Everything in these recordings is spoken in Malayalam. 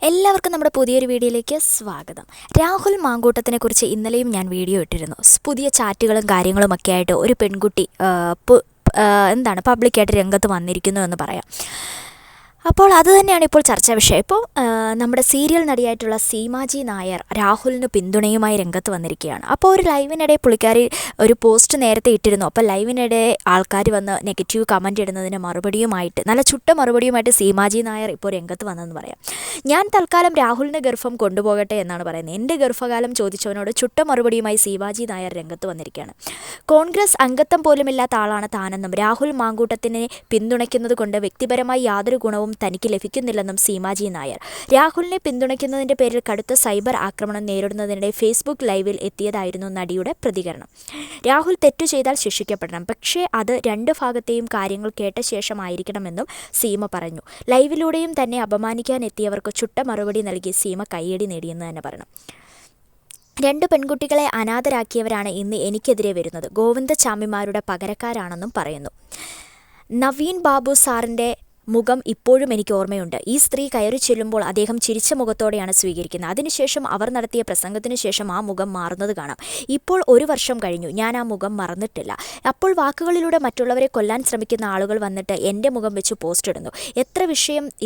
എല്ലാവർക്കും നമ്മുടെ പുതിയൊരു വീഡിയോയിലേക്ക് സ്വാഗതം. രാഹുൽ മാങ്കൂട്ടത്തിനെക്കുറിച്ച് ഇന്നലെയും ഞാൻ വീഡിയോ ഇട്ടിരുന്നു. പുതിയ ചാറ്റുകളും കാര്യങ്ങളുമൊക്കെ ആയിട്ട് ഒരു പെൺകുട്ടി പബ്ലിക്കായിട്ട് രംഗത്ത് വന്നിരിക്കുന്നു എന്ന് പറയാം. അപ്പോൾ അത് തന്നെയാണ് ഇപ്പോൾ ചർച്ചാ വിഷയം. ഇപ്പോൾ നമ്മുടെ സീരിയൽ നടിയായിട്ടുള്ള സീമാജി നായർ രാഹുലിന് പിന്തുണയുമായി രംഗത്ത് വന്നിരിക്കുകയാണ്. അപ്പോൾ ഒരു ലൈവിനിടെ പുള്ളിക്കാരി ഒരു പോസ്റ്റ് നേരത്തെ ഇട്ടിരുന്നു. അപ്പോൾ ലൈവിനിടെ ആൾക്കാർ വന്ന് നെഗറ്റീവ് കമൻറ്റ് ഇടുന്നതിന് മറുപടിയുമായിട്ട് നല്ല ചുട്ട മറുപടിയുമായിട്ട് സീമാജി നായർ ഇപ്പോൾ രംഗത്ത് വന്നെന്ന് പറയാം. ഞാൻ തൽക്കാലം രാഹുലിൻ്റെ ഗർഭം കൊണ്ടുപോകട്ടെ എന്നാണ് പറയുന്നത്. എൻ്റെ ഗർഭകാലം ചോദിച്ചവനോട് ചുട്ട മറുപടിയുമായി സീമാജി നായർ രംഗത്ത് വന്നിരിക്കുകയാണ്. കോൺഗ്രസ് അംഗത്വം പോലുമില്ലാത്ത ആളാണ് താനെന്നും രാഹുൽ മാങ്കൂട്ടത്തിനെ പിന്തുണയ്ക്കുന്നത് കൊണ്ട് വ്യക്തിപരമായി യാതൊരു ഗുണവും തനിക്ക് ലഭിക്കുന്നില്ലെന്നും സീമാജി നായർ. രാഹുലിനെ പിന്തുണയ്ക്കുന്നതിൻ്റെ പേരിൽ കടുത്ത സൈബർ ആക്രമണം നേരിടുന്നതിനിടെ ഫേസ്ബുക്ക് ലൈവിൽ എത്തിയതായിരുന്നു നടിയുടെ പ്രതികരണം. രാഹുൽ തെറ്റു ചെയ്താൽ ശിക്ഷിക്കപ്പെടണം, പക്ഷേ അത് രണ്ട് ഭാഗത്തെയും കാര്യങ്ങൾ കേട്ട ശേഷമായിരിക്കണമെന്നും സീമ പറഞ്ഞു. ലൈവിലൂടെയും തന്നെ അപമാനിക്കാൻ എത്തിയവർക്ക് ചുട്ട മറുപടി നൽകി സീമ കയ്യടി നേടിയെന്ന് തന്നെ പറയണം. 2 പെൺകുട്ടികളെ അനാഥരാക്കിയവരാണ് ഇന്ന് എനിക്കെതിരെ വരുന്നത്. ഗോവിന്ദചാമിമാരുടെ പകരക്കാരാണെന്നും പറയുന്നു. നവീൻ ബാബു സാറിൻ്റെ മുഖം ഇപ്പോഴും എനിക്ക് ഓർമ്മയുണ്ട്. ഈ സ്ത്രീ കയറി ചെല്ലുമ്പോൾ അദ്ദേഹം ചിരിച്ച മുഖത്തോടെയാണ് സ്വീകരിക്കുന്നത്. അതിനുശേഷം അവർ നടത്തിയ പ്രസംഗത്തിന് ശേഷം ആ മുഖം മാറുന്നത് കാണാം. ഇപ്പോൾ 1 വർഷം കഴിഞ്ഞു, ഞാൻ ആ മുഖം മറന്നിട്ടില്ല. അപ്പോൾ വാക്കുകളിലൂടെ മറ്റുള്ളവരെ കൊല്ലാൻ ശ്രമിക്കുന്ന ആളുകൾ വന്നിട്ട് എൻ്റെ മുഖം വെച്ച് പോസ്റ്റ് ഇടുന്നു.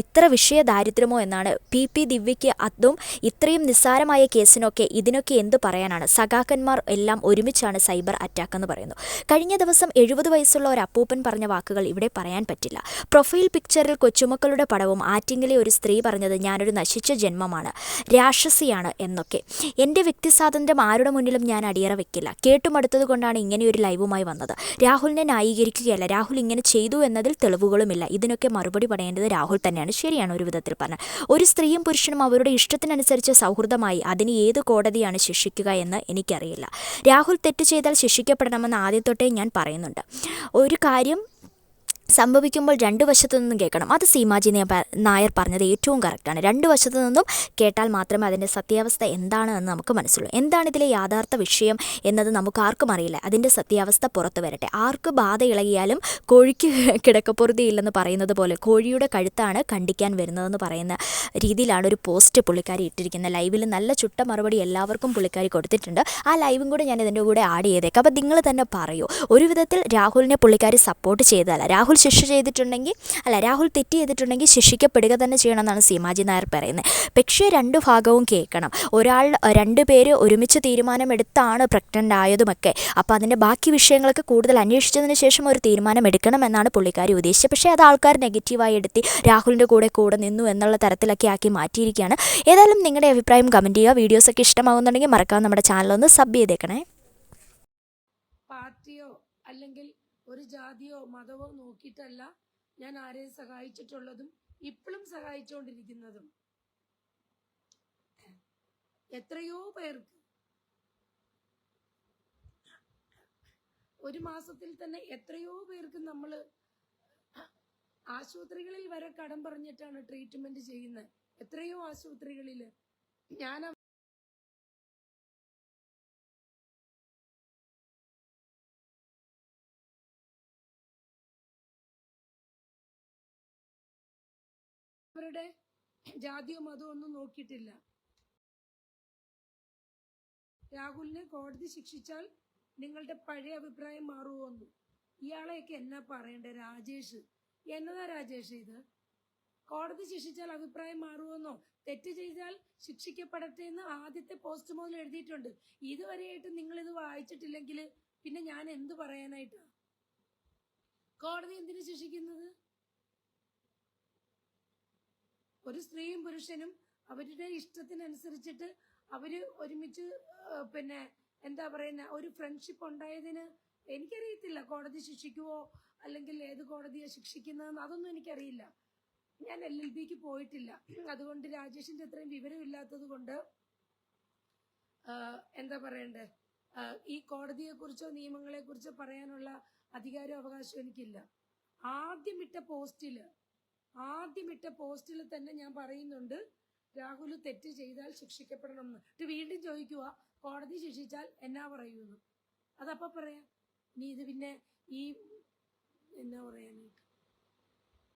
ഇത്ര വിഷയ ദാരിദ്ര്യമോ എന്നാണ് പി ദിവ്യയ്ക്ക്. അതും ഇത്രയും നിസ്സാരമായ കേസിനൊക്കെ ഇതിനൊക്കെ എന്ത് പറയാനാണ്? സഖാക്കന്മാർ എല്ലാം ഒരുമിച്ചാണ് സൈബർ അറ്റാക്ക് എന്ന് പറയുന്നു. കഴിഞ്ഞ ദിവസം 70 വയസ്സുള്ള ഒരു അപ്പൂപ്പൻ പറഞ്ഞ വാക്കുകൾ ഇവിടെ പറയാൻ പറ്റില്ല. പ്രൊഫൈൽ പിക്ചറിൽ കൊച്ചുമക്കളുടെ പടവും ആറ്റിങ്ങിലെ ഒരു സ്ത്രീ പറഞ്ഞത് ഞാനൊരു നശിച്ച ജന്മമാണ്, രാക്ഷസിയാണ് എന്നൊക്കെ. എൻ്റെ വ്യക്തി സ്വാതന്ത്ര്യം ആരുടെ മുന്നിലും ഞാൻ അടിയറ വെക്കില്ല. കേട്ടുമടുത്തത് കൊണ്ടാണ് ഇങ്ങനെയൊരു ലൈവുമായി വന്നത്. രാഹുലിനെ ന്യായീകരിക്കുകയല്ല, രാഹുൽ ഇങ്ങനെ ചെയ്തു എന്നതിൽ തെളിവുകളുമില്ല. ഇതിനൊക്കെ മറുപടി പറയേണ്ടത് രാഹുൽ തന്നെയാണ്. ശരിയാണ് ഒരു വിധത്തിൽ പറഞ്ഞാൽ. ഒരു സ്ത്രീയും പുരുഷനും അവരുടെ ഇഷ്ടത്തിനനുസരിച്ച് സൗഹൃദമായി അതിന് ഏത് കോടതിയാണ് ശിക്ഷിക്കുക എന്ന് എനിക്കറിയില്ല. രാഹുൽ തെറ്റ് ചെയ്താൽ ശിക്ഷിക്കപ്പെടണമെന്ന് ആദ്യം തൊട്ടേ ഞാൻ പറയുന്നുണ്ട്. ഒരു കാര്യം സംഭവിക്കുമ്പോൾ 2 വശത്തു നിന്നും കേൾക്കണം. അത് സീമാജി നായർ പറഞ്ഞത് ഏറ്റവും കറക്റ്റാണ്. 2 വശത്തു നിന്നും കേട്ടാൽ മാത്രമേ അതിൻ്റെ സത്യാവസ്ഥ എന്താണ് എന്ന് നമുക്ക് മനസ്സിലുള്ളൂ. എന്താണ് ഇതിലെ യാഥാർത്ഥ വിഷയം എന്നത് നമുക്ക് ആർക്കും അറിയില്ല. അതിൻ്റെ സത്യാവസ്ഥ പുറത്തു വരട്ടെ. ആർക്ക് ബാധ ഇളകിയാലും കോഴിക്ക് കിടക്കപ്പൊറുതിയില്ലെന്ന് പറയുന്നത് പോലെ കോഴിയുടെ കഴുത്താണ് കണ്ടിക്കാൻ വരുന്നതെന്ന് പറയുന്ന രീതിയിലാണ് ഒരു പോസ്റ്റ് പുള്ളിക്കാരി ഇട്ടിരിക്കുന്നത്. ലൈവിൽ നല്ല ചുട്ട മറുപടി എല്ലാവർക്കും പുള്ളിക്കാരി കൊടുത്തിട്ടുണ്ട്. ആ ലൈവും കൂടെ ഞാൻ ഇതിൻ്റെ കൂടെ ആഡ് ചെയ്തേക്കാം. അപ്പോൾ നിങ്ങൾ തന്നെ പറയൂ, ഒരു വിധത്തിൽ രാഹുലിനെ പുള്ളിക്കാരി സപ്പോർട്ട് ചെയ്തതല്ല. രാഹുൽ രാഹുൽ തെറ്റ് ചെയ്തിട്ടുണ്ടെങ്കിൽ ശിക്ഷിക്കപ്പെടുക തന്നെ ചെയ്യണമെന്നാണ് സീമാജി നായർ പറയുന്നത്. പക്ഷേ 2 ഭാഗവും കേൾക്കണം. 2 പേര് ഒരുമിച്ച് തീരുമാനമെടുത്താണ് പ്രഗ്നൻ്റ് ആയതുമൊക്കെ. അപ്പോൾ അതിൻ്റെ ബാക്കി വിഷയങ്ങളൊക്കെ കൂടുതൽ അന്വേഷിച്ചതിന് ശേഷം ഒരു തീരുമാനം എടുക്കണമെന്നാണ് പുള്ളിക്കാരി ഉദ്ദേശിച്ചത്. പക്ഷേ അത് ആൾക്കാർ നെഗറ്റീവായി എടുത്തി രാഹുലിൻ്റെ കൂടെ നിന്നു എന്നുള്ള തരത്തിലൊക്കെ ആക്കി മാറ്റിയിരിക്കുകയാണ്. ഏതായാലും നിങ്ങളുടെ അഭിപ്രായം കമൻറ്റ് ചെയ്യുക. വീഡിയോസൊക്കെ ഇഷ്ടമാകുന്നുണ്ടെങ്കിൽ മറക്കാതെ നമ്മുടെ ചാനലൊന്ന് സബ് ചെയ്തേക്കണേ. പാർട്ടിയോ അല്ലെങ്കിൽ ഒരു ജാതിയോ മതമോ നോക്കിയിട്ടല്ല ഞാൻ ആരെയും സഹായിച്ചിട്ടുള്ളതും ഇപ്പോഴും സഹായിച്ചുകൊണ്ടിരിക്കുന്നതും. എത്രയോ പേർക്ക് ഒരു മാസത്തിൽ തന്നെ എത്രയോ പേർക്ക് നമ്മൾ ആശുപത്രികളിൽ വരെ കടം പറഞ്ഞിട്ടാണ് ട്രീറ്റ്മെന്റ് ചെയ്യുന്നത്. എത്രയോ ആശുപത്രികളിൽ ഞാൻ അവരുടെ ജാതിയോ മതമോ ഒന്നും നോക്കിയിട്ടില്ല. രാഹുലിനെ കോടതി ശിക്ഷിച്ചാൽ നിങ്ങളുടെ പഴയ അഭിപ്രായം മാറുമോന്നു. ഇയാളെയൊക്കെ എന്നാ പറയണ്ടേ? രാജേഷ് എന്നതാ രാജേഷ് ഇത്? കോടതി ശിക്ഷിച്ചാൽ അഭിപ്രായം മാറുമെന്നോ? തെറ്റ് ചെയ്താൽ ശിക്ഷിക്കപ്പെടട്ടെ എന്ന് ആദ്യത്തെ പോസ്റ്റ് മുതൽ എഴുതിയിട്ടുണ്ട്. ഇതുവരെയായിട്ട് നിങ്ങളിത് വായിച്ചിട്ടില്ലെങ്കിൽ പിന്നെ ഞാൻ എന്ത് പറയാനായിട്ടാ? കോടതി എന്തിനു ശിക്ഷിക്കുന്നത്? ഒരു സ്ത്രീയും പുരുഷനും അവരുടെ ഇഷ്ടത്തിനനുസരിച്ചിട്ട് അവര് ഒരുമിച്ച് ഒരു ഫ്രണ്ട്ഷിപ്പ് ഉണ്ടായതിന് എനിക്കറിയത്തില്ല കോടതി ശിക്ഷിക്കുവോ അല്ലെങ്കിൽ ഏത് കോടതിയാണ് ശിക്ഷിക്കുന്നതെന്ന്. അതൊന്നും എനിക്കറിയില്ല. ഞാൻ LLBക്ക് പോയിട്ടില്ല. അതുകൊണ്ട് രാജേഷിന്റെ അത്രയും വിവരമില്ലാത്തത് കൊണ്ട് ഈ കോടതിയെക്കുറിച്ചോ നിയമങ്ങളെക്കുറിച്ചോ പറയാനുള്ള അധികാരവും അവകാശവും എനിക്കില്ല. ആദ്യം ഇട്ട പോസ്റ്റിൽ തന്നെ ഞാൻ പറയുന്നുണ്ട് രാഹുൽ തെറ്റ് ചെയ്താൽ ശിക്ഷിക്കപ്പെടണം എന്ന്. വീണ്ടും ചോദിക്കുക കോടതി ശിക്ഷിച്ചാൽ എന്നാ പറയൂന്ന്. അതപ്പോ പറയാം. ഇനി ഇത് പിന്നെ എന്നാ പറയാനായിട്ട്